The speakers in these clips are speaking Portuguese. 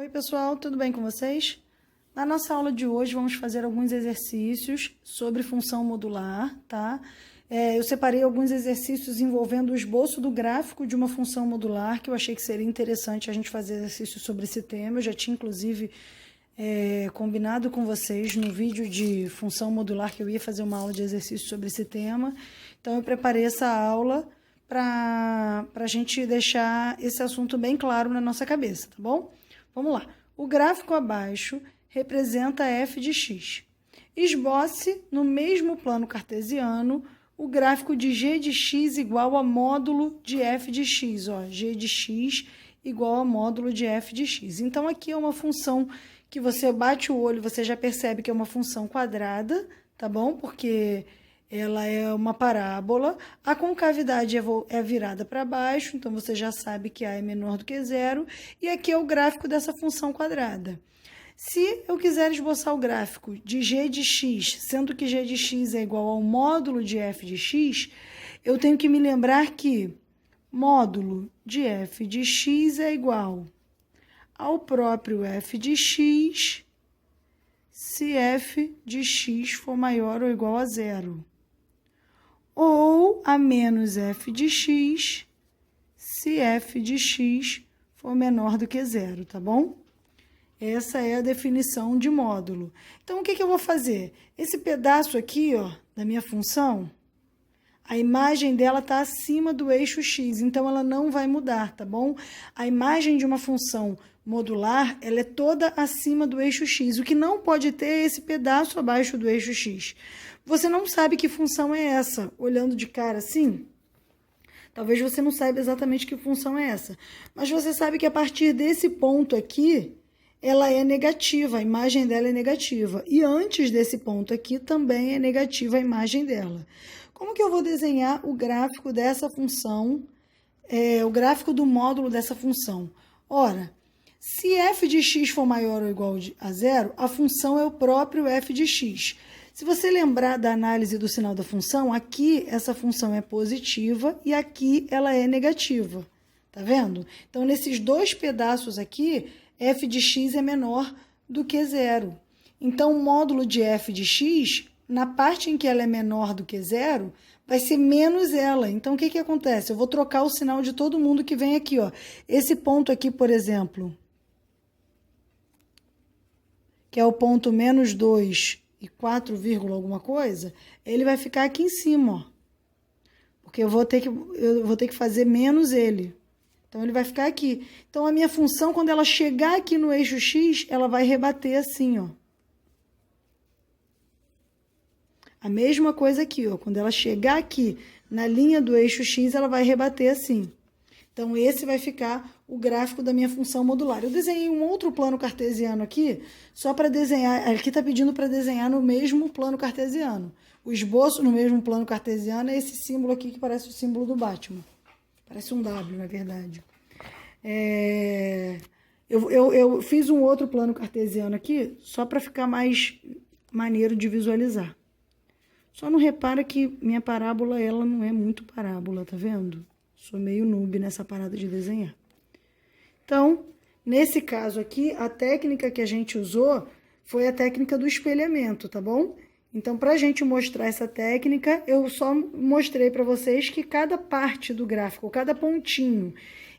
Oi, pessoal, tudo bem com vocês? Na nossa aula de hoje, vamos fazer alguns exercícios sobre função modular, tá? Eu separei alguns exercícios envolvendo o esboço do gráfico de uma função modular, que eu achei que seria interessante a gente fazer exercícios sobre esse tema. Eu já tinha, inclusive, combinado com vocês no vídeo de função modular que eu ia fazer uma aula de exercício sobre esse tema. Então, eu preparei essa aula para a gente deixar esse assunto bem claro na nossa cabeça, tá bom? Vamos lá. O gráfico abaixo representa f de x. Esboce, no mesmo plano cartesiano, o gráfico de g de x igual a módulo de f de x. Ó, g de x igual a módulo de f de x. Então, aqui é uma função que você bate o olho, você já percebe que é uma função quadrada, tá bom? Porque ela é uma parábola, a concavidade é virada para baixo, então você já sabe que A é menor do que zero, e aqui é o gráfico dessa função quadrada. Se eu quiser esboçar o gráfico de g de x, sendo que g de x é igual ao módulo de f de x, eu tenho que me lembrar que módulo de f de x é igual ao próprio f de x, se f de x for maior ou igual a zero. Ou a menos f de x, se f de x for menor do que zero, tá bom? Essa é a definição de módulo. Então, o que eu vou fazer? Esse pedaço aqui, ó, da minha função, a imagem dela está acima do eixo x, então ela não vai mudar, tá bom? A imagem de uma função modular, ela é toda acima do eixo x. O que não pode ter é esse pedaço abaixo do eixo x. Você não sabe que função é essa, olhando de cara assim? Talvez você não saiba exatamente que função é essa, mas você sabe que a partir desse ponto aqui, ela é negativa, a imagem dela é negativa. E antes desse ponto aqui, também é negativa a imagem dela. Como que eu vou desenhar o gráfico dessa função, o gráfico do módulo dessa função? Ora, se f de x for maior ou igual a zero, a função é o próprio f de x. Se você lembrar da análise do sinal da função, aqui essa função é positiva e aqui ela é negativa. Tá vendo? Então, nesses dois pedaços aqui, f de x é menor do que zero. Então, o módulo de f de x, na parte em que ela é menor do que zero, vai ser menos ela. Então, o que acontece? Eu vou trocar o sinal de todo mundo que vem aqui, ó. Esse ponto aqui, por exemplo, que é o ponto menos 2 e 4, alguma coisa, ele vai ficar aqui em cima, ó. Porque eu vou ter que fazer menos ele. Então, ele vai ficar aqui. Então, a minha função, quando ela chegar aqui no eixo x, ela vai rebater assim, ó. A mesma coisa aqui, ó. Quando ela chegar aqui na linha do eixo x, ela vai rebater assim. Então, esse vai ficar o gráfico da minha função modular. Eu desenhei um outro plano cartesiano aqui, só para desenhar. Aqui está pedindo para desenhar no mesmo plano cartesiano. O esboço no mesmo plano cartesiano é esse símbolo aqui que parece o símbolo do Batman. Parece um W, na verdade. Eu fiz um outro plano cartesiano aqui, só para ficar mais maneiro de visualizar. Só não repara que minha parábola, ela não é muito parábola, tá vendo? Sou meio noob nessa parada de desenhar. Então, nesse caso aqui, a técnica que a gente usou foi a técnica do espelhamento, tá bom? Então, para a gente mostrar essa técnica, eu só mostrei para vocês que cada parte do gráfico, cada pontinho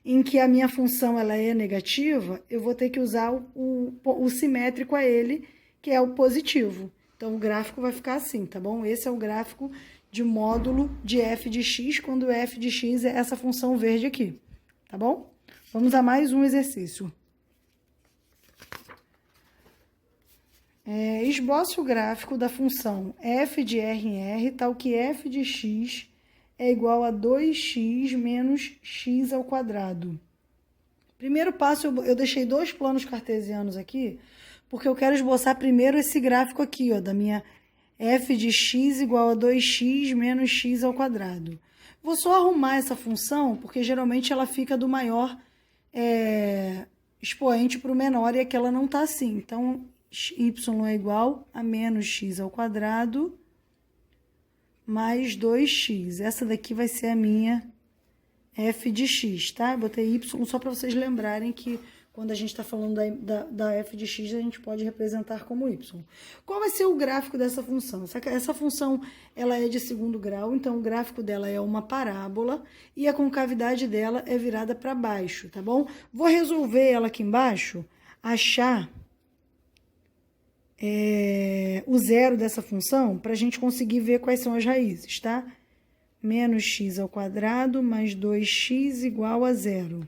em que a minha função ela é negativa, eu vou ter que usar o simétrico a ele, que é o positivo. Então, o gráfico vai ficar assim, tá bom? Esse é o gráfico de módulo de f de x, quando f de x é essa função verde aqui, tá bom? Vamos a mais um exercício. Esboce o gráfico da função f de r em r, tal que f de x é igual a 2x menos x ao quadrado. Primeiro passo, eu deixei dois planos cartesianos aqui, porque eu quero esboçar primeiro esse gráfico aqui, ó, da minha f de x igual a 2x menos x ao quadrado. Vou só arrumar essa função, porque geralmente ela fica do maior expoente para o menor, e aqui ela não está assim. Então, y é igual a menos x ao quadrado mais 2x. Essa daqui vai ser a minha f de x, tá? Eu botei y só para vocês lembrarem que quando a gente está falando da f de x, a gente pode representar como y. Qual vai ser o gráfico dessa função? Essa função ela é de segundo grau, então o gráfico dela é uma parábola e a concavidade dela é virada para baixo, tá bom? Vou resolver ela aqui embaixo, achar o zero dessa função para a gente conseguir ver quais são as raízes, tá? Menos x ao quadrado mais 2x igual a zero.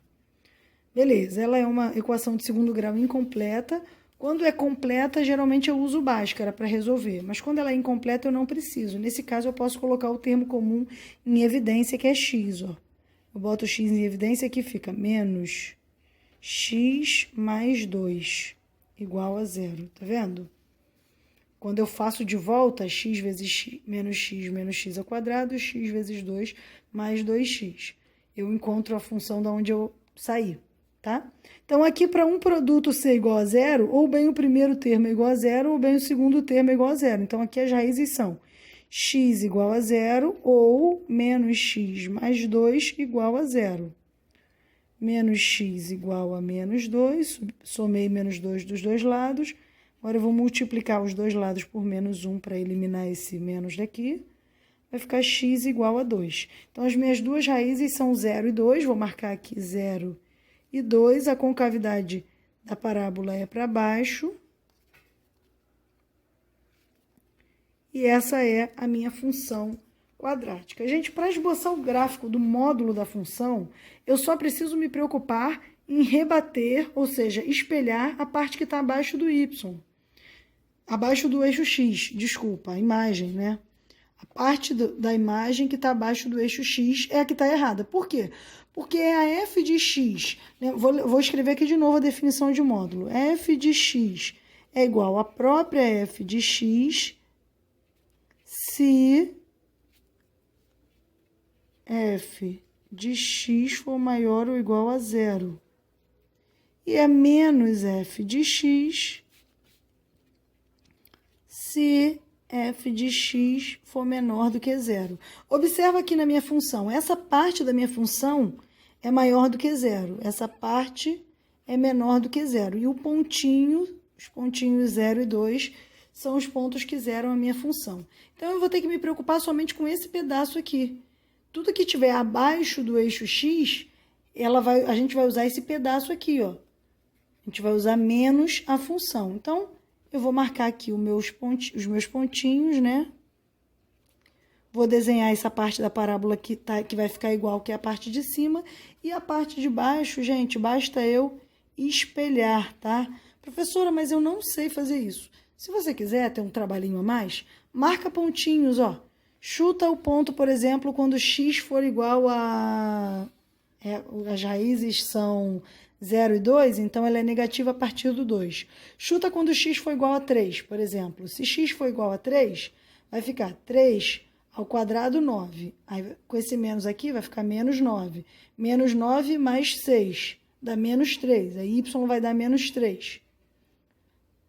Beleza, ela é uma equação de segundo grau incompleta. Quando é completa, geralmente eu uso Bhaskara para resolver, mas quando ela é incompleta eu não preciso. Nesse caso, eu posso colocar o termo comum em evidência, que é x, ó. Eu boto x em evidência, aqui fica menos x mais 2 igual a zero, tá vendo? Quando eu faço de volta, x vezes x menos x ao quadrado, x vezes 2 mais 2x. Eu encontro a função da onde eu saí, tá? Então, aqui, para um produto ser igual a zero, ou bem o primeiro termo é igual a zero, ou bem o segundo termo é igual a zero. Então, aqui as raízes são x igual a zero ou menos x mais 2 igual a zero. Menos x igual a menos 2, somei menos 2 dos dois lados. Agora, eu vou multiplicar os dois lados por menos 1 para eliminar esse menos daqui. Vai ficar x igual a 2. Então, as minhas duas raízes são 0 e 2. Vou marcar aqui 0 e 2. A concavidade da parábola é para baixo. E essa é a minha função quadrática. Gente, para esboçar o gráfico do módulo da função, eu só preciso me preocupar em rebater, ou seja, espelhar a parte que está abaixo do y. Abaixo do eixo x, desculpa, a imagem, né? A parte da imagem que está abaixo do eixo x é a que está errada. Por quê? Porque é a f de x, né? Vou escrever aqui de novo a definição de módulo. F de x é igual à própria f de x se f de x for maior ou igual a zero. E é menos f de x se f de x for menor do que zero. Observa aqui na minha função, essa parte da minha função é maior do que zero, essa parte é menor do que zero. E o pontinho, os pontinhos 0 e 2, são os pontos que zeram a minha função. Então, eu vou ter que me preocupar somente com esse pedaço aqui. Tudo que estiver abaixo do eixo x, a gente vai usar esse pedaço aqui, ó. A gente vai usar menos a função. Então, eu vou marcar aqui os meus pontinhos, né? Vou desenhar essa parte da parábola que vai ficar igual que a parte de cima. E a parte de baixo, gente, basta eu espelhar, tá? Professora, mas eu não sei fazer isso. Se você quiser ter um trabalhinho a mais, marca pontinhos, ó. Chuta o ponto, por exemplo, quando x for igual a... as raízes são 0 e 2, então ela é negativa a partir do 2. Chuta quando x for igual a 3, por exemplo. Se x for igual a 3, vai ficar 3 ao quadrado, 9. Aí, com esse menos aqui, vai ficar menos 9. Menos 9 mais 6 dá menos 3. Aí y vai dar menos 3.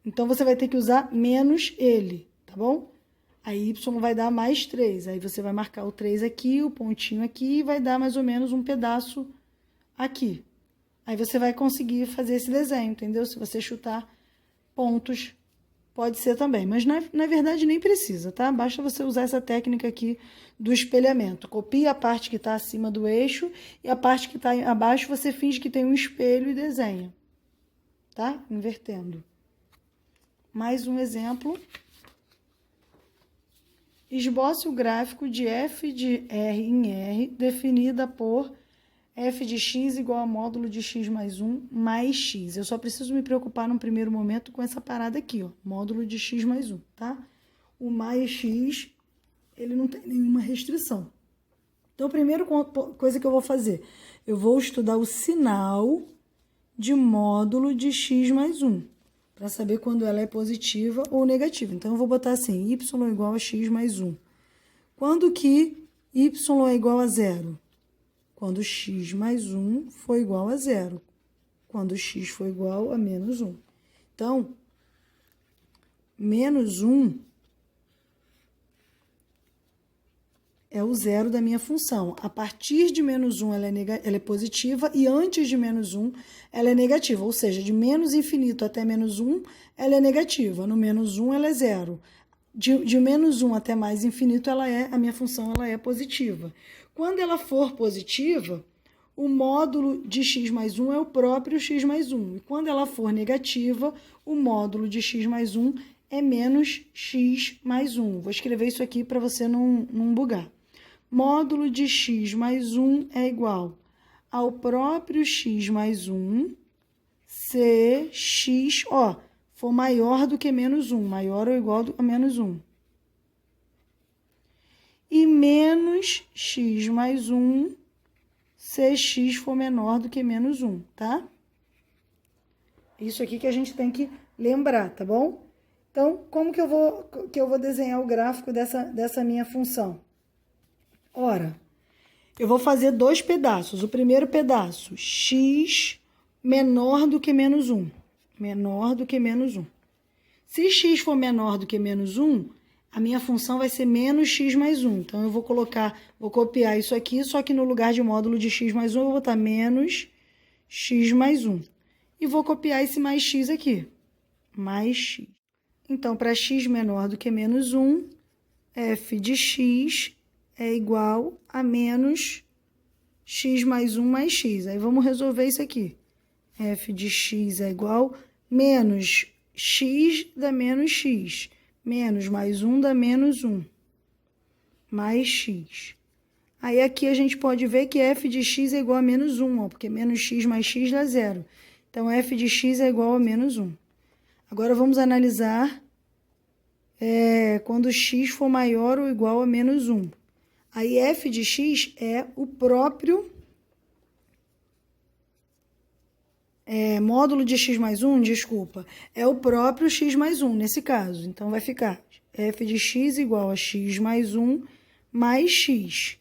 Então, você vai ter que usar menos ele, tá bom? Aí y vai dar mais 3. Aí você vai marcar o 3 aqui, o pontinho aqui, e vai dar mais ou menos um pedaço aqui. Aí você vai conseguir fazer esse desenho, entendeu? Se você chutar pontos, pode ser também. Mas, na verdade, nem precisa, tá? Basta você usar essa técnica aqui do espelhamento. Copia a parte que está acima do eixo e a parte que está abaixo você finge que tem um espelho e desenha, tá? Invertendo. Mais um exemplo. Esboce o gráfico de f de R em R, definida por f de x igual a módulo de x mais 1 mais x. Eu só preciso me preocupar num primeiro momento com essa parada aqui, ó, módulo de x mais 1, tá? O mais x, ele não tem nenhuma restrição. Então, a primeira coisa que eu vou fazer, eu vou estudar o sinal de módulo de x mais 1, para saber quando ela é positiva ou negativa. Então, eu vou botar assim, y igual a x mais 1. Quando que y é igual a zero? Quando x mais 1 for igual a zero. Quando x for igual a menos 1. Então, menos 1 é o zero da minha função. A partir de menos 1 ela é positiva e antes de menos 1 ela é negativa. Ou seja, de menos infinito até menos 1 ela é negativa. No menos 1 ela é zero. De menos 1 até mais infinito a minha função ela é positiva. Quando ela for positiva, o módulo de x mais 1 é o próprio x mais 1. E quando ela for negativa, o módulo de x mais 1 é menos x mais 1. Vou escrever isso aqui para você não bugar. Módulo de x mais 1 é igual ao próprio x mais 1 se x, for maior do que menos 1, maior ou igual a menos 1. E menos x mais 1 se x for menor do que menos 1, tá? Isso aqui que a gente tem que lembrar, tá bom? Então, como que eu vou desenhar o gráfico dessa minha função? Ora, eu vou fazer dois pedaços. O primeiro pedaço, x menor do que menos 1. Menor do que menos 1. Se x for menor do que menos 1, a minha função vai ser menos x mais 1. Então, eu vou copiar isso aqui, só que no lugar de módulo de x mais 1, eu vou botar menos x mais 1. E vou copiar esse mais x aqui. Mais x. Então, para x menor do que menos 1, f de x é igual a menos x mais 1 mais x. Aí, vamos resolver isso aqui. F de x é igual a menos x dá menos x. Menos mais 1 dá menos 1. Mais x. Aí, aqui a gente pode ver que f de x é igual a menos 1, porque menos x mais x dá 0. Então, f de x é igual a menos 1. Agora, vamos analisar quando x for maior ou igual a menos 1. Aí, f de x é o próprio módulo de x mais 1, desculpa, é o próprio x mais 1 nesse caso. Então, vai ficar f de x igual a x mais 1 mais x.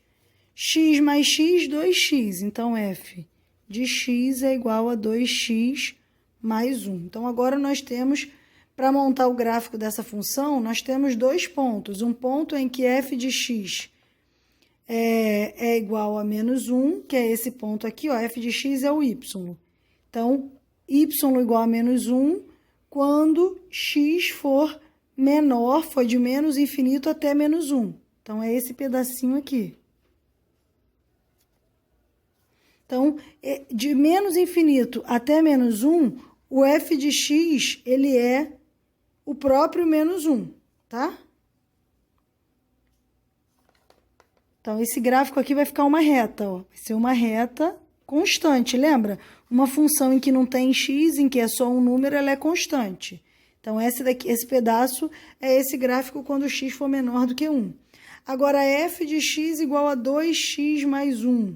X mais x, 2x. Então, f de x é igual a 2x mais 1. Então, agora nós temos, para montar o gráfico dessa função, nós temos dois pontos. Um ponto em que f de x é igual a menos 1, que é esse ponto aqui, f de x é o y. Então, y igual a menos 1, quando x for menor, foi de menos infinito até menos 1. Então, é esse pedacinho aqui. Então, de menos infinito até menos 1, o f de x, ele é o próprio menos 1, tá? Então, esse gráfico aqui vai ficar uma reta, Vai ser uma reta constante, lembra? Uma função em que não tem x, em que é só um número, ela é constante. Então, esse pedaço é esse gráfico quando x for menor do que 1. Agora, f de x igual a 2x mais 1.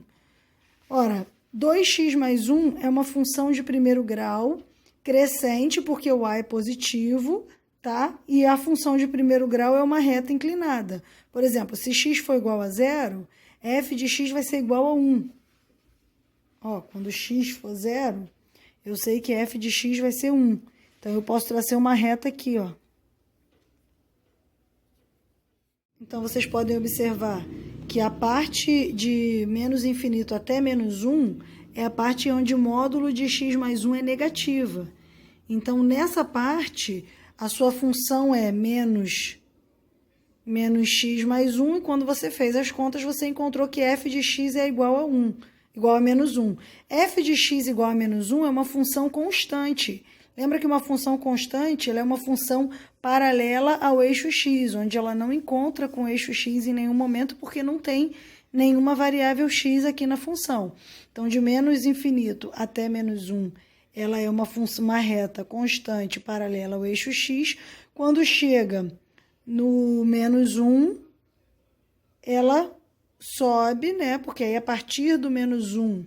Ora, 2x mais 1 é uma função de primeiro grau crescente, porque o a é positivo, tá? E a função de primeiro grau é uma reta inclinada. Por exemplo, se x for igual a 0, f de x vai ser igual a 1. Quando x for 0, eu sei que f de x vai ser 1. Então, eu posso traçar uma reta aqui, Então, vocês podem observar que a parte de menos infinito até menos 1 é a parte onde o módulo de x mais 1 é negativa. Então, nessa parte, a sua função é menos x mais 1, e quando você fez as contas, você encontrou que f de x é igual a 1, igual a menos 1. f de x igual a menos 1 é uma função constante. Lembra que uma função constante ela é uma função paralela ao eixo x, onde ela não encontra com o eixo x em nenhum momento, porque não tem nenhuma variável x aqui na função. Então, de menos infinito até menos 1, ela é uma reta constante paralela ao eixo x. Quando chega no menos 1, ela sobe, né? Porque aí, a partir do menos 1,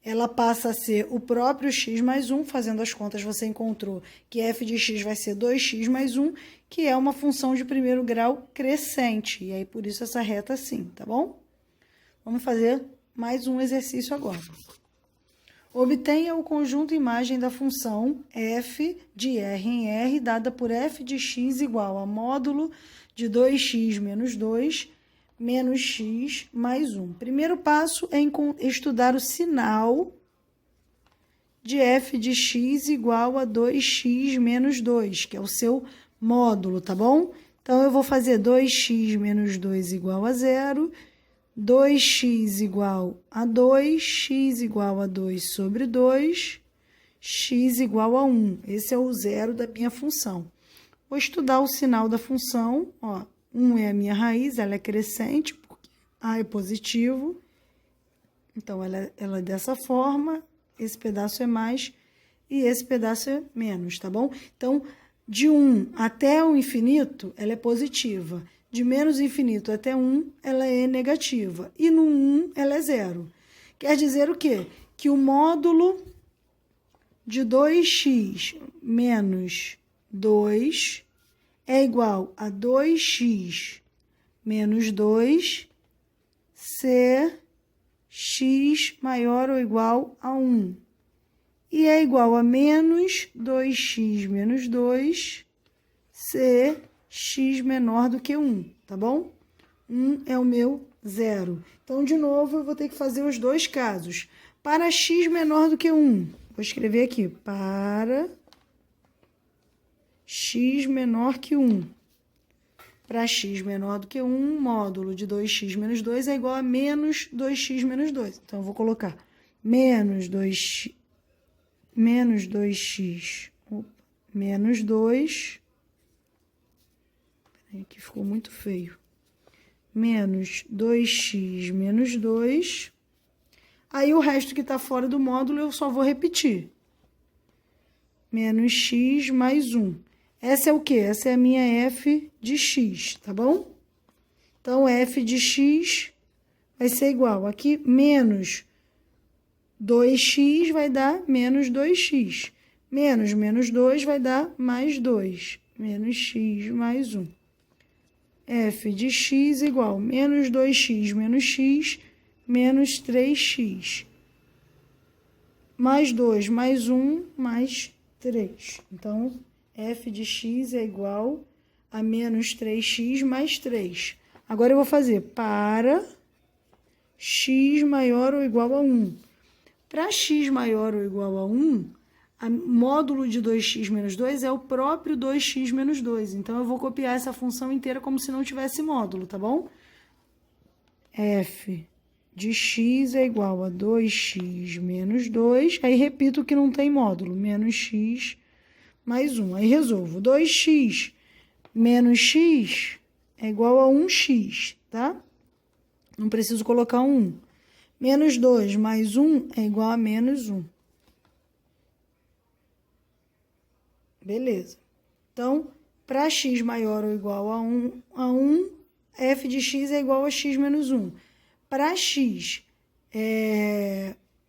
ela passa a ser o próprio x mais 1, fazendo as contas você encontrou que f de x vai ser 2x mais 1, que é uma função de primeiro grau crescente. E aí, por isso, essa reta assim, tá bom? Vamos fazer mais um exercício agora. Obtenha o conjunto imagem da função f de r em r, dada por f de x igual a módulo de 2x menos 2, menos x mais 1. Primeiro passo é estudar o sinal de f de x igual a 2x menos 2, que é o seu módulo, tá bom? Então, eu vou fazer 2x menos 2 igual a 0, 2x igual a 2, x igual a 2 sobre 2, x igual a 1. Esse é o zero da minha função. Vou estudar o sinal da função, ó, 1 é a minha raiz, ela é crescente, porque A é positivo, então ela é dessa forma, esse pedaço é mais e esse pedaço é menos, tá bom? Então, de 1 até o infinito, ela é positiva. De menos infinito até 1, ela é negativa. E no 1, ela é zero. Quer dizer o quê? Que o módulo de 2x menos 2 é igual a 2x menos 2 se x maior ou igual a 1. E é igual a menos 2x menos 2 se x menor do que 1, tá bom? 1 é o meu zero. Então, de novo, eu vou ter que fazer os dois casos. Para x menor do que 1, vou escrever aqui, para x menor que 1. Para x menor do que 1, módulo de 2x menos 2 é igual a menos 2x menos 2. Então, eu vou colocar menos 2x menos 2, peraí, que ficou muito feio, menos 2x menos 2, aí o resto que está fora do módulo eu só vou repetir, menos x mais 1. Essa é o quê? Essa é a minha f de x, tá bom? Então, f de x vai ser igual, aqui, menos 2x vai dar menos 2x. Menos 2 vai dar mais 2. Menos x mais 1. F de x igual menos 2x menos x menos 3x. Mais 2 mais 1 mais 3. Então, f de x é igual a menos 3x mais 3. Agora, eu vou fazer para x maior ou igual a 1. Para x maior ou igual a 1, o módulo de 2x menos 2 é o próprio 2x menos 2. Então, eu vou copiar essa função inteira como se não tivesse módulo, tá bom? F de x é igual a 2x menos 2. Aí, repito que não tem módulo. Menos x mais 1. Aí, resolvo. 2x menos x é igual a 1x, tá? Não preciso colocar 1. Menos 2 mais 1 é igual a menos 1. Beleza. Então, para x maior ou igual a 1, f de x é igual a x menos 1. Para x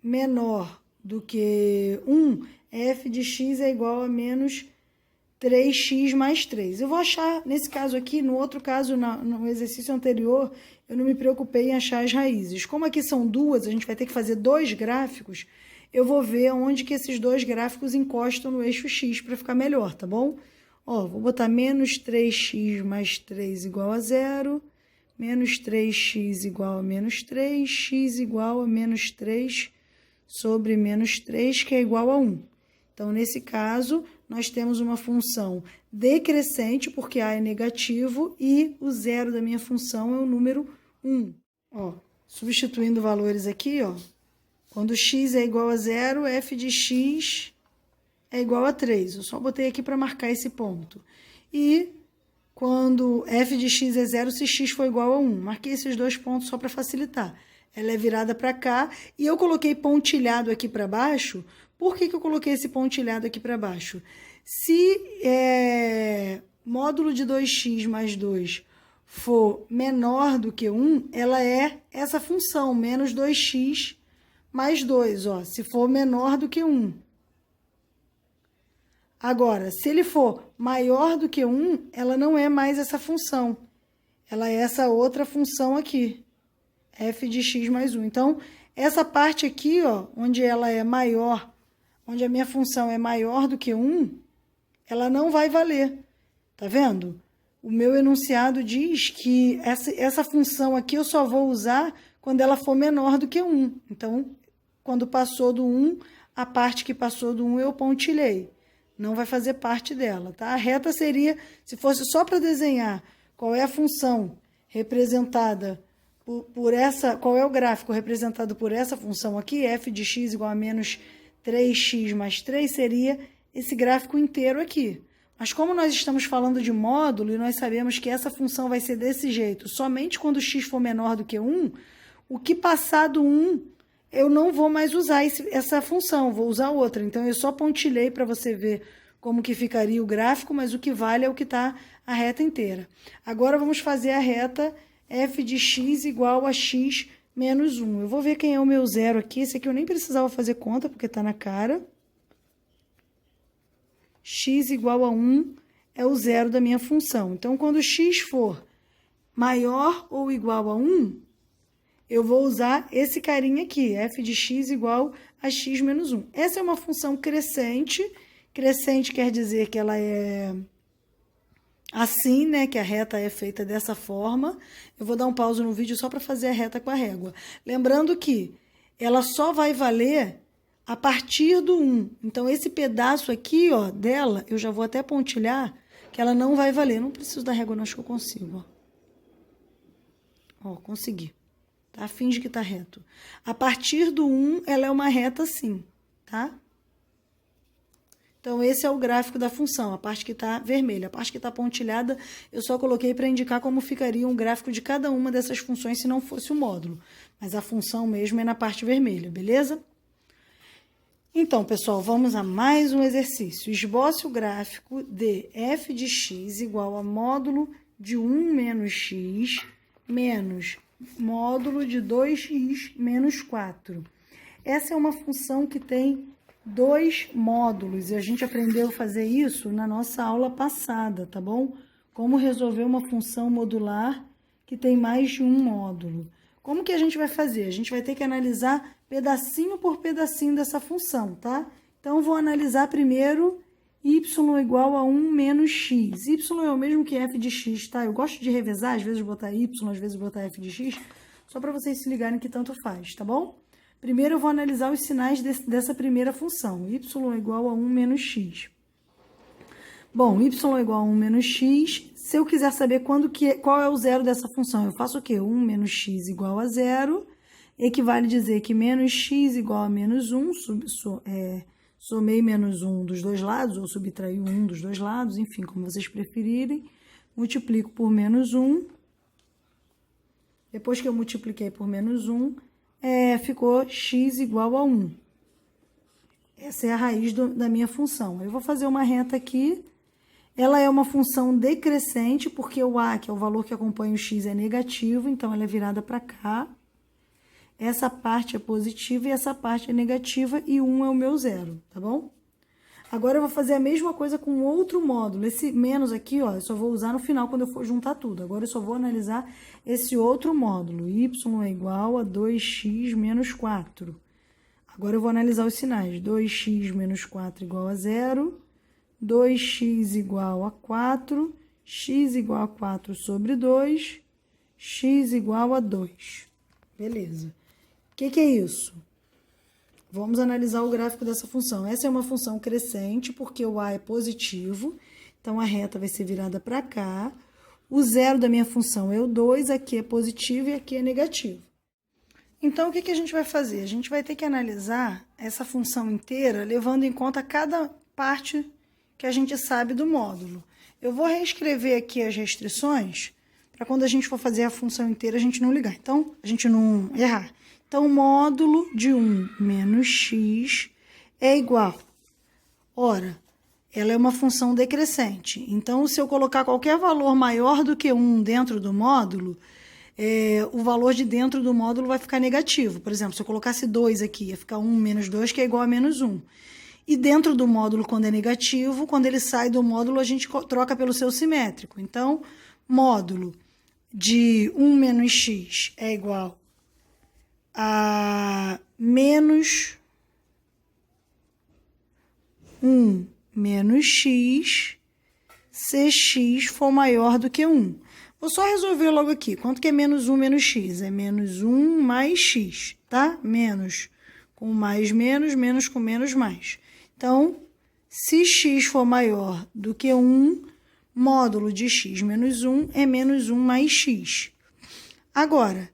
menor do que 1, f de x é igual a menos 3x mais 3. Eu vou achar, nesse caso aqui, no outro caso, no exercício anterior, eu não me preocupei em achar as raízes. Como aqui são duas, a gente vai ter que fazer dois gráficos, eu vou ver onde que esses dois gráficos encostam no eixo x para ficar melhor, tá bom? Ó, vou botar menos 3x mais 3 igual a 0, menos 3x igual a menos 3, x igual a menos 3 sobre menos 3, que é igual a 1. Então, nesse caso, nós temos uma função decrescente, porque A é negativo, e o zero da minha função é o número 1. Ó, substituindo valores aqui, ó, quando x é igual a 0, f de x é igual a 3. Eu só botei aqui para marcar esse ponto. E quando f de x é 0, se x for igual a 1. Marquei esses dois pontos só para facilitar. Ela é virada para cá e eu coloquei pontilhado aqui para baixo. Por que eu coloquei esse pontilhado aqui para baixo? Se módulo de 2x mais 2 for menor do que 1, ela é essa função, menos 2x mais 2, ó, se for menor do que 1. Agora, se ele for maior do que 1, ela não é mais essa função. Ela é essa outra função aqui, f de x mais 1. Então, essa parte aqui, ó, onde ela é maior, onde a minha função é maior do que 1, ela não vai valer. Tá vendo? O meu enunciado diz que essa função aqui eu só vou usar quando ela for menor do que 1. Então, quando passou do 1, a parte que passou do 1 eu pontilhei. Não vai fazer parte dela, tá? A reta seria, se fosse só para desenhar qual é a função representada por essa, qual é o gráfico representado por essa função aqui, f de x igual a menos 3x mais 3, seria esse gráfico inteiro aqui. Mas como nós estamos falando de módulo e nós sabemos que essa função vai ser desse jeito, somente quando x for menor do que 1, o que passar do 1, eu não vou mais usar essa função, vou usar outra. Então, eu só pontilhei para você ver como que ficaria o gráfico, mas o que vale é o que está a reta inteira. Agora, vamos fazer a reta f de x igual a x menos 1. Eu vou ver quem é o meu zero aqui. Esse aqui eu nem precisava fazer conta, porque está na cara. X igual a 1 é o zero da minha função. Então, quando x for maior ou igual a 1, eu vou usar esse carinha aqui, f de x igual a x menos 1. Essa é uma função crescente. Crescente quer dizer que ela é assim, né? Que a reta é feita dessa forma. Eu vou dar um pause no vídeo só para fazer a reta com a régua. Lembrando que ela só vai valer a partir do 1. Então, esse pedaço aqui, ó, dela, eu já vou até pontilhar, que ela não vai valer. Não preciso da régua, não, acho que eu consigo, ó. Ó, consegui. Tá? Finge que tá reto. A partir do 1, ela é uma reta assim, tá? Então, esse é o gráfico da função, a parte que está vermelha. A parte que está pontilhada, eu só coloquei para indicar como ficaria um gráfico de cada uma dessas funções se não fosse o módulo. Mas a função mesmo é na parte vermelha, beleza? Então, pessoal, vamos a mais um exercício. Esboce o gráfico de f de x igual a módulo de 1 menos x menos módulo de 2x menos 4. Essa é uma função que tem dois módulos, e a gente aprendeu a fazer isso na nossa aula passada, tá bom? Como resolver uma função modular que tem mais de um módulo. Como que a gente vai fazer? A gente vai ter que analisar pedacinho por pedacinho dessa função, tá? Então, eu vou analisar primeiro y igual a 1 menos x. Y é o mesmo que f de x, tá? Eu gosto de revezar, às vezes botar y, às vezes botar f de x, só para vocês se ligarem que tanto faz, tá bom? Primeiro, eu vou analisar os sinais dessa primeira função, y igual a 1 menos x. Bom, y igual a 1 menos x, se eu quiser saber qual é o zero dessa função, eu faço o quê? 1 menos x igual a 0, equivale dizer que menos x igual a menos 1, somei menos 1 dos dois lados, ou subtraí 1 dos dois lados, enfim, como vocês preferirem, multiplico por menos 1, depois que eu multipliquei por menos 1, ficou x igual a 1. Essa é a raiz da minha função. Eu vou fazer uma reta aqui. Ela é uma função decrescente, porque o a, que é o valor que acompanha o x, é negativo, então ela é virada para cá. Essa parte é positiva e essa parte é negativa, e 1 é o meu zero, tá bom? Agora eu vou fazer a mesma coisa com outro módulo. Esse menos aqui, ó, eu só vou usar no final quando eu for juntar tudo. Agora eu só vou analisar esse outro módulo. Y é igual a 2x menos 4. Agora eu vou analisar os sinais. 2x menos 4 igual a 0. 2x igual a 4. X igual a 4 sobre 2. X igual a 2. Beleza. O que é isso? Vamos analisar o gráfico dessa função. Essa é uma função crescente, porque o a é positivo, então a reta vai ser virada para cá. O zero da minha função é o 2, aqui é positivo e aqui é negativo. Então, o que a gente vai fazer? A gente vai ter que analisar essa função inteira, levando em conta cada parte que a gente sabe do módulo. Eu vou reescrever aqui as restrições, para quando a gente for fazer a função inteira, a gente não ligar. Então, a gente não errar. Então, módulo de 1 menos x é igual. Ora, ela é uma função decrescente. Então, se eu colocar qualquer valor maior do que 1 dentro do módulo, o valor de dentro do módulo vai ficar negativo. Por exemplo, se eu colocasse 2 aqui, ia ficar 1 menos 2, que é igual a menos 1. E dentro do módulo, quando é negativo, quando ele sai do módulo, a gente troca pelo seu simétrico. Então, módulo de 1 menos x é igual a menos 1 menos x se x for maior do que 1. Vou só resolver logo aqui. Quanto que é menos 1 menos x? É menos 1 mais x, tá? Menos com mais menos, menos com menos mais. Então, se x for maior do que 1, módulo de x menos 1 é menos 1 mais x. Agora,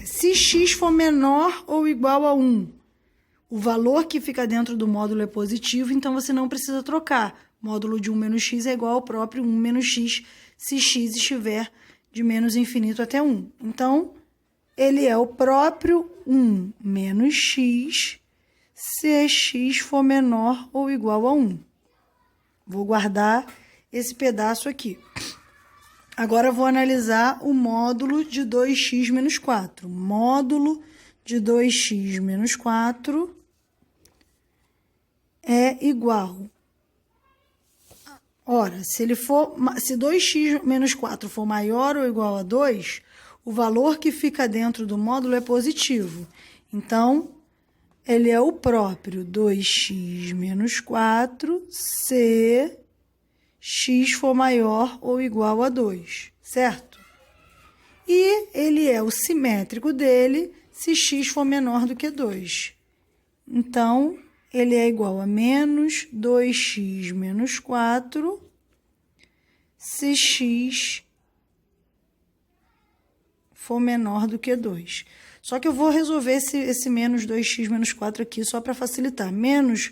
se x for menor ou igual a 1, o valor que fica dentro do módulo é positivo, então você não precisa trocar. Módulo de 1 menos x é igual ao próprio 1 menos x, se x estiver de menos infinito até 1. Então, ele é o próprio 1 menos x, se x for menor ou igual a 1. Vou guardar esse pedaço aqui. Agora, vou analisar o módulo de 2x menos 4. Módulo de 2x menos 4 é igual. Ora, se 2x menos 4 for maior ou igual a 2, o valor que fica dentro do módulo é positivo. Então, ele é o próprio 2x menos 4 se x for maior ou igual a 2, certo? E ele é o simétrico dele se x for menor do que 2. Então, ele é igual a menos 2x menos 4 se x for menor do que 2. Só que eu vou resolver esse menos 2x menos 4 aqui só para facilitar. Menos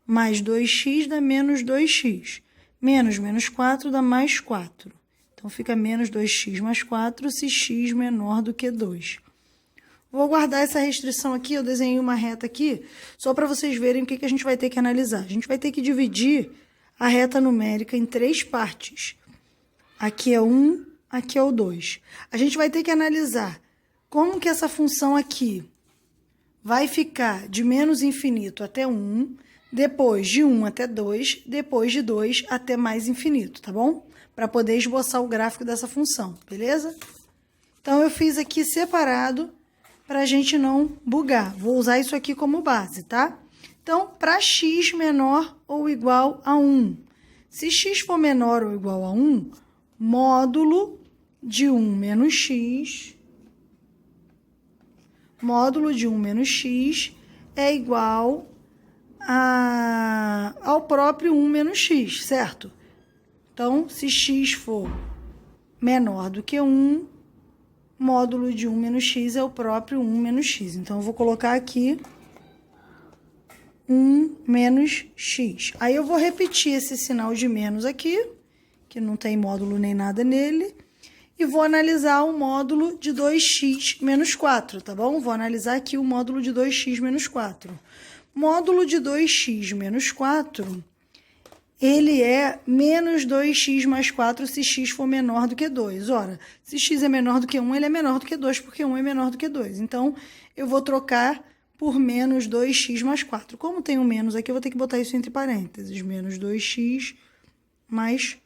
mais 2x dá menos 2x. Menos menos 4 dá mais 4. Então, fica menos 2x mais 4 se x menor do que 2. Vou guardar essa restrição aqui, eu desenhei uma reta aqui, só para vocês verem o que a gente vai ter que analisar. A gente vai ter que dividir a reta numérica em 3 partes. Aqui é 1, aqui é o 2. A gente vai ter que analisar como que essa função aqui vai ficar de menos infinito até 1, depois de 1 até 2, depois de 2 até mais infinito, tá bom? Para poder esboçar o gráfico dessa função, beleza? Então, eu fiz aqui separado para a gente não bugar. Vou usar isso aqui como base, tá? Então, para x menor ou igual a 1. Se x for menor ou igual a 1, módulo de 1 menos x, módulo de 1 menos x é igual ao próprio 1 menos x, certo? Então, se x for menor do que 1, módulo de 1 menos x é o próprio 1 menos x. Então, eu vou colocar aqui 1 menos x. Aí, eu vou repetir esse sinal de menos aqui, que não tem módulo nem nada nele, e vou analisar o módulo de 2x menos 4, tá bom? Vou analisar aqui o módulo de 2x menos 4. Módulo de 2x menos 4, ele é menos 2x mais 4 se x for menor do que 2. Ora, se x é menor do que 1, ele é menor do que 2, porque 1 é menor do que 2. Então, eu vou trocar por menos 2x mais 4. Como tem um menos aqui, eu vou ter que botar isso entre parênteses. Menos 2x mais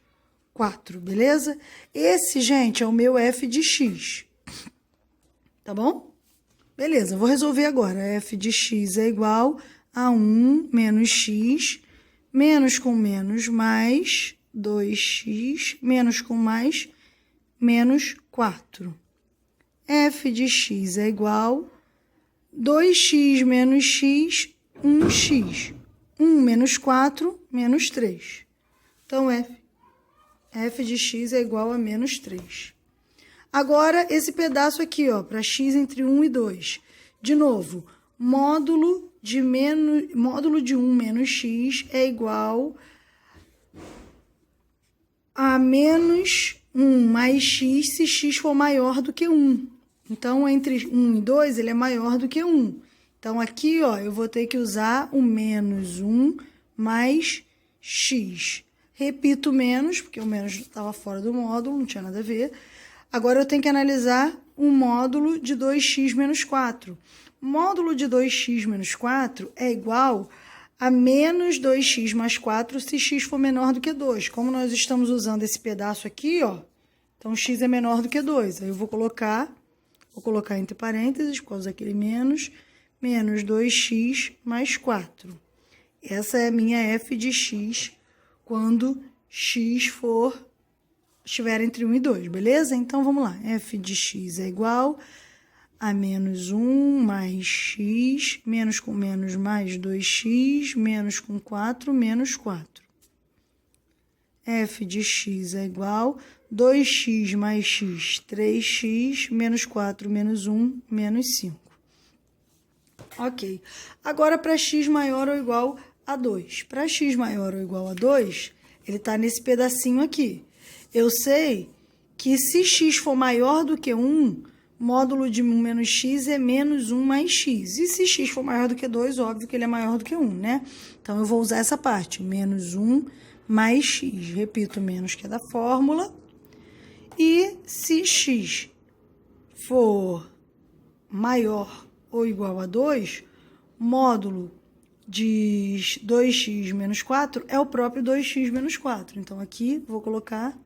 4, beleza? Esse, gente, é o meu f de x. Tá bom? Beleza, vou resolver agora. F de x é igual a 1 menos x, menos com menos mais 2x, menos com mais menos 4. F de x é igual a 2x menos x, 1x. 1 menos 4, menos 3. Então, f de x é igual a menos 3. Agora, esse pedaço aqui, ó, para x entre 1 e 2. De novo, módulo de 1 menos x é igual a menos 1 mais x se x for maior do que 1. Então, entre 1 e 2, ele é maior do que 1. Então, aqui, ó, eu vou ter que usar o menos 1 mais x. Repito o menos, porque o menos estava fora do módulo, não tinha nada a ver. Agora, eu tenho que analisar o módulo de 2x menos 4. Módulo de 2x menos 4 é igual a menos 2x mais 4 se x for menor do que 2. Como nós estamos usando esse pedaço aqui, ó, então x é menor do que 2. Aí eu vou colocar entre parênteses, por causa daquele menos 2x mais 4. Essa é a minha f de x quando x estiver entre 1 e 2, beleza? Então, vamos lá. F de x é igual a menos 1 mais x, menos com menos mais 2x, menos com 4, menos 4. F de x é igual a 2x mais x, 3x, menos 4, menos 1, menos 5. Ok. Agora, para x maior ou igual a 2. Para x maior ou igual a 2, ele está nesse pedacinho aqui. Eu sei que se x for maior do que 1, módulo de 1 menos x é menos 1 mais x. E se x for maior do que 2, óbvio que ele é maior do que 1, né? Então, eu vou usar essa parte, menos 1 mais x. Repito, menos que é da fórmula. E se x for maior ou igual a 2, módulo de 2x menos 4 é o próprio 2x menos 4. Então, aqui vou colocar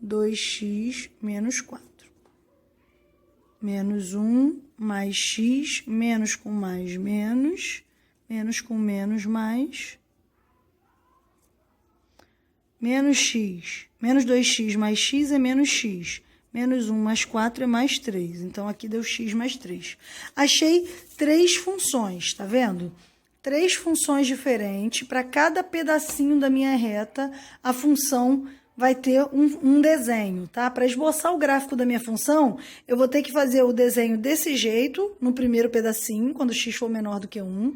2x menos 4. Menos 1 mais x, menos com mais menos, menos com menos mais, menos x, menos 2x mais x é menos x, menos 1 mais 4 é mais 3. Então, aqui deu x mais 3. Achei 3 funções, tá vendo? 3 funções diferentes. Para cada pedacinho da minha reta, a função vai ter um desenho, tá? Para esboçar o gráfico da minha função, eu vou ter que fazer o desenho desse jeito, no primeiro pedacinho, quando x for menor do que 1.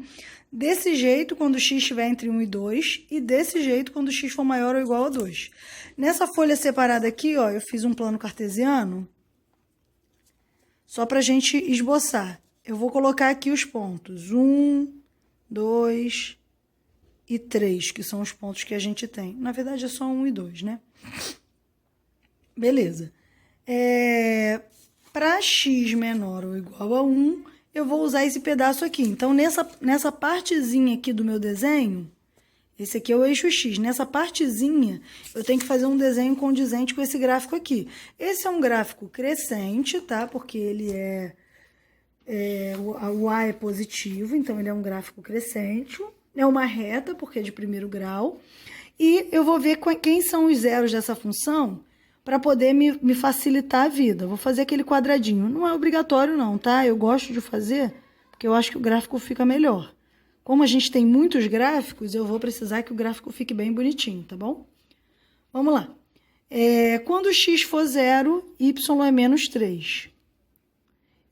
Desse jeito, quando x estiver entre 1 e 2. E desse jeito, quando x for maior ou igual a 2. Nessa folha separada aqui, ó, eu fiz um plano cartesiano, só para a gente esboçar. Eu vou colocar aqui os pontos 1, 2 e 3, que são os pontos que a gente tem. Na verdade, é só 1 e 2, né? Beleza. Para x menor ou igual a 1, eu vou usar esse pedaço aqui. Então, nessa partezinha aqui do meu desenho, esse aqui é o eixo x. Nessa partezinha, eu tenho que fazer um desenho condizente com esse gráfico aqui. Esse é um gráfico crescente, tá? Porque ele o A é positivo, então ele é um gráfico crescente. É uma reta, porque é de primeiro grau. E eu vou ver quem são os zeros dessa função para poder me facilitar a vida. Vou fazer aquele quadradinho. Não é obrigatório não, tá? Eu gosto de fazer porque eu acho que o gráfico fica melhor. Como a gente tem muitos gráficos, eu vou precisar que o gráfico fique bem bonitinho, tá bom? Vamos lá. Quando x for 0, y é menos 3.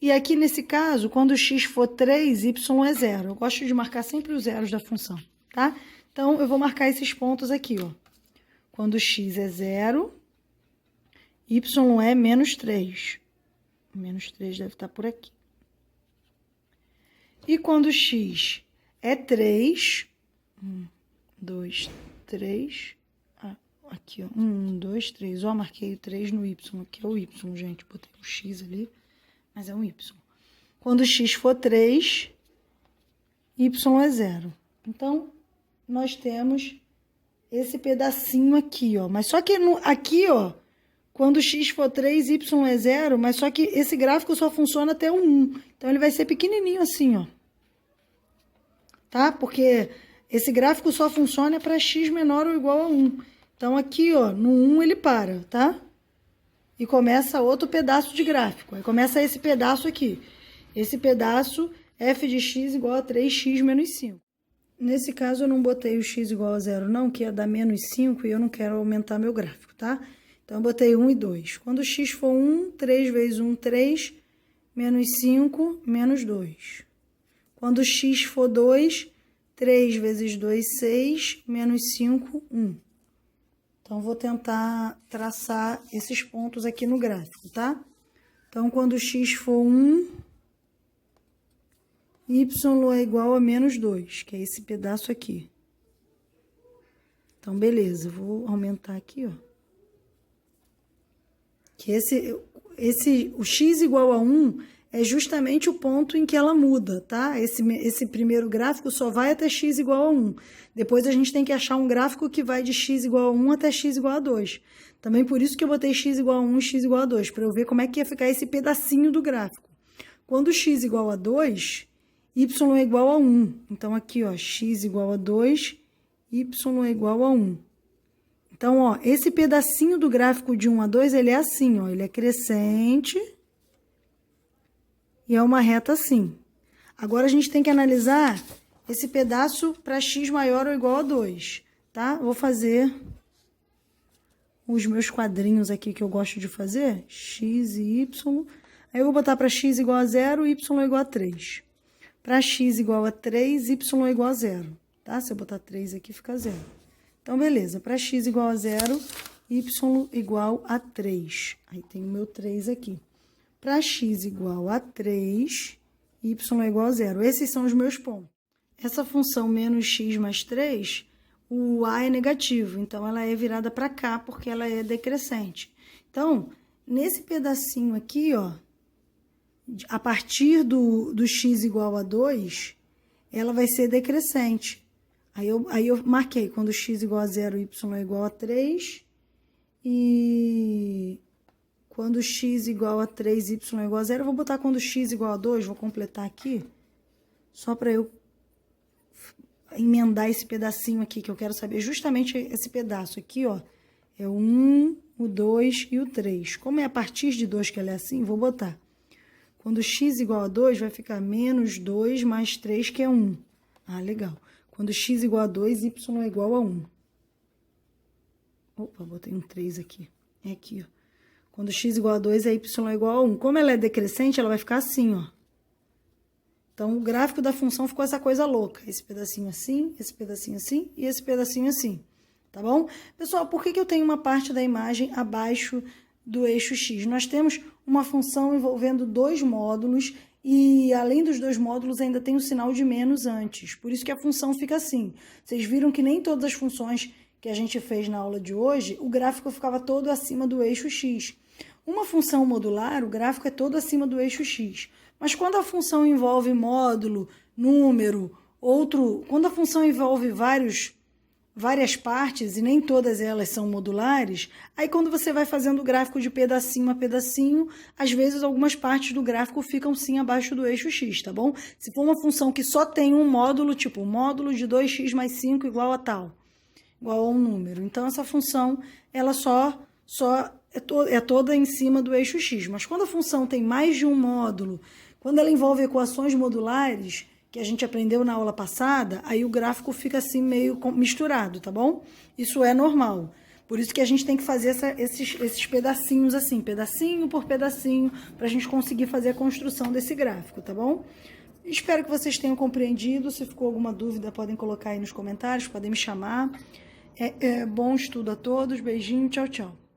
E aqui, nesse caso, quando x for 3, y é 0. Eu gosto de marcar sempre os zeros da função, tá? Então, eu vou marcar esses pontos aqui, ó. Quando x é 0, y é menos 3. Menos 3 deve estar por aqui. E quando x é 3, 1, 2, 3, aqui, ó, 1, 2, 3, ó, marquei o 3 no y, aqui é o y, gente, botei um x ali, mas é um y. Quando x for 3, y é 0. Então, nós temos esse pedacinho aqui, ó, mas só que aqui, ó, quando x for 3, y é 0, mas só que esse gráfico só funciona até o 1, então ele vai ser pequenininho assim, ó. Tá? Porque esse gráfico só funciona para x menor ou igual a 1. Então, aqui, ó, no 1 ele para, tá? E começa outro pedaço de gráfico. Aí começa esse pedaço aqui. Esse pedaço, f de x igual a 3x menos 5. Nesse caso, eu não botei o x igual a 0, não, que ia dar menos 5 e eu não quero aumentar meu gráfico, tá? Então, eu botei 1 e 2. Quando x for 1, 3 vezes 1, 3, menos 5, menos 2. Quando x for 2, 3 vezes 2, 6, menos 5, 1. Então, vou tentar traçar esses pontos aqui no gráfico, tá? Então, quando x for 1, y é igual a menos 2, que é esse pedaço aqui. Então, beleza, vou aumentar aqui, ó. Que o x igual a 1 é justamente o ponto em que ela muda, tá? Esse primeiro gráfico só vai até x igual a 1. Depois a gente tem que achar um gráfico que vai de x igual a 1 até x igual a 2. Também por isso que eu botei x igual a 1 e x igual a 2, para eu ver como é que ia ficar esse pedacinho do gráfico. Quando x igual a 2, y é igual a 1. Então, aqui, ó, x igual a 2, y é igual a 1. Então, ó, esse pedacinho do gráfico de 1 a 2, ele é assim, ó, ele é crescente e é uma reta assim. Agora, a gente tem que analisar esse pedaço para x maior ou igual a 2, tá? Vou fazer os meus quadrinhos aqui que eu gosto de fazer, x e y. Aí eu vou botar para x igual a 0, y igual a 3. Para x igual a 3, y igual a 0, tá? Se eu botar 3 aqui, fica 0. Então, beleza. Para x igual a 0, y igual a 3. Aí tem o meu 3 aqui. Para x igual a 3, y é igual a 0. Esses são os meus pontos. Essa função menos x mais 3, o a é negativo, então ela é virada para cá, porque ela é decrescente. Então, nesse pedacinho aqui, ó, a partir do x igual a 2, ela vai ser decrescente. Aí eu marquei, quando x igual a 0, y é igual a 3, e quando x igual a 3, y é igual a 0, eu vou botar quando x igual a 2, vou completar aqui, só para eu emendar esse pedacinho aqui, que eu quero saber justamente esse pedaço aqui, ó, é o 1, o 2 e o 3. Como é a partir de 2 que ela é assim, vou botar. Quando x igual a 2, vai ficar menos 2 mais 3, que é 1. Ah, legal. Quando x igual a 2, y é igual a 1. Opa, botei um 3 aqui. É aqui, ó. Quando x igual a 2, y é igual a 1. Como ela é decrescente, ela vai ficar assim, ó. Então, o gráfico da função ficou essa coisa louca. Esse pedacinho assim, esse pedacinho assim e esse pedacinho assim. Tá bom? Pessoal, por que eu tenho uma parte da imagem abaixo do eixo x? Nós temos uma função envolvendo 2 módulos e, além dos 2 módulos, ainda tem o sinal de menos antes. Por isso que a função fica assim. Vocês viram que nem todas as funções que a gente fez na aula de hoje, o gráfico ficava todo acima do eixo x. Uma função modular, o gráfico é todo acima do eixo x. Mas quando a função envolve módulo, número, quando a função envolve várias partes e nem todas elas são modulares, aí quando você vai fazendo o gráfico de pedacinho a pedacinho, às vezes algumas partes do gráfico ficam sim abaixo do eixo x, tá bom? Se for uma função que só tem um módulo, tipo módulo de 2x mais 5 igual a tal, igual a um número. Então, essa função, ela só é toda em cima do eixo x. Mas quando a função tem mais de um módulo, quando ela envolve equações modulares, que a gente aprendeu na aula passada, aí o gráfico fica assim meio misturado, tá bom? Isso é normal. Por isso que a gente tem que fazer esses pedacinhos assim, pedacinho por pedacinho, para a gente conseguir fazer a construção desse gráfico, tá bom? Espero que vocês tenham compreendido. Se ficou alguma dúvida, podem colocar aí nos comentários, podem me chamar. Bom estudo a todos, beijinho, tchau, tchau.